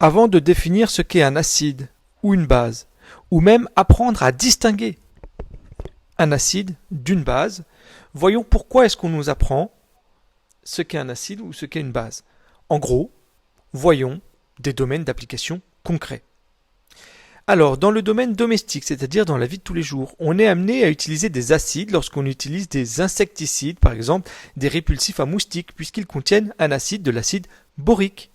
Avant de définir ce qu'est un acide ou une base, ou même apprendre à distinguer un acide d'une base, voyons pourquoi est-ce qu'on nous apprend ce qu'est un acide ou ce qu'est une base. En gros, voyons des domaines d'application concrets. Alors, dans le domaine domestique, c'est-à-dire dans la vie de tous les jours, on est amené à utiliser des acides lorsqu'on utilise des insecticides, par exemple des répulsifs à moustiques, puisqu'ils contiennent un acide, de l'acide borique.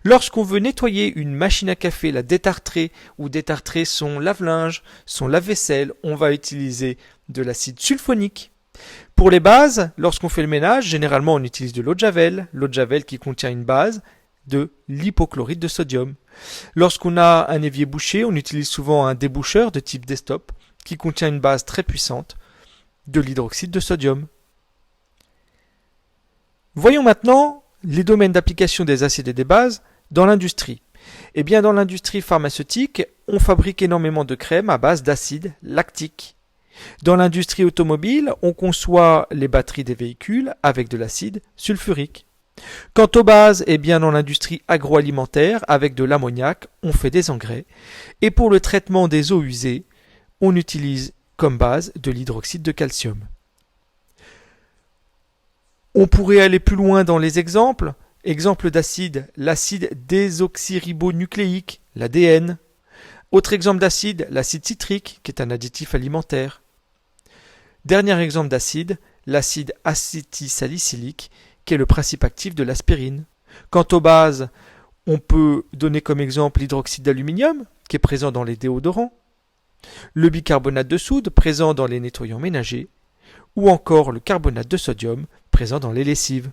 Lorsqu'on veut nettoyer une machine à café, la détartrer, ou détartrer son lave-linge, son lave-vaisselle, on va utiliser de l'acide sulfonique. Pour les bases, lorsqu'on fait le ménage, généralement on utilise de l'eau de javel qui contient une base, de l'hypochlorite de sodium. Lorsqu'on a un évier bouché, on utilise souvent un déboucheur de type Desktop qui contient une base très puissante, de l'hydroxyde de sodium. Voyons maintenant les domaines d'application des acides et des bases dans l'industrie. Eh bien, dans l'industrie pharmaceutique, on fabrique énormément de crèmes à base d'acide lactique. Dans l'industrie automobile, on conçoit les batteries des véhicules avec de l'acide sulfurique. Quant aux bases, eh bien dans l'industrie agroalimentaire, avec de l'ammoniac, on fait des engrais. Et pour le traitement des eaux usées, on utilise comme base de l'hydroxyde de calcium. On pourrait aller plus loin dans les exemples. Exemple d'acide, l'acide désoxyribonucléique, l'ADN. Autre exemple d'acide, l'acide citrique, qui est un additif alimentaire. Dernier exemple d'acide, l'acide acétylsalicylique, qui est le principe actif de l'aspirine. Quant aux bases, on peut donner comme exemple l'hydroxyde d'aluminium, qui est présent dans les déodorants, le bicarbonate de soude, présent dans les nettoyants ménagers, ou encore le carbonate de sodium, présent dans les lessives.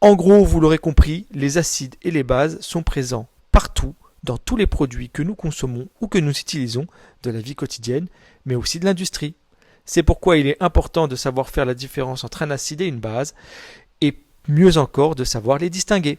En gros, vous l'aurez compris, les acides et les bases sont présents partout, dans tous les produits que nous consommons ou que nous utilisons de la vie quotidienne, mais aussi de l'industrie. C'est pourquoi il est important de savoir faire la différence entre un acide et une base, et mieux encore de savoir les distinguer.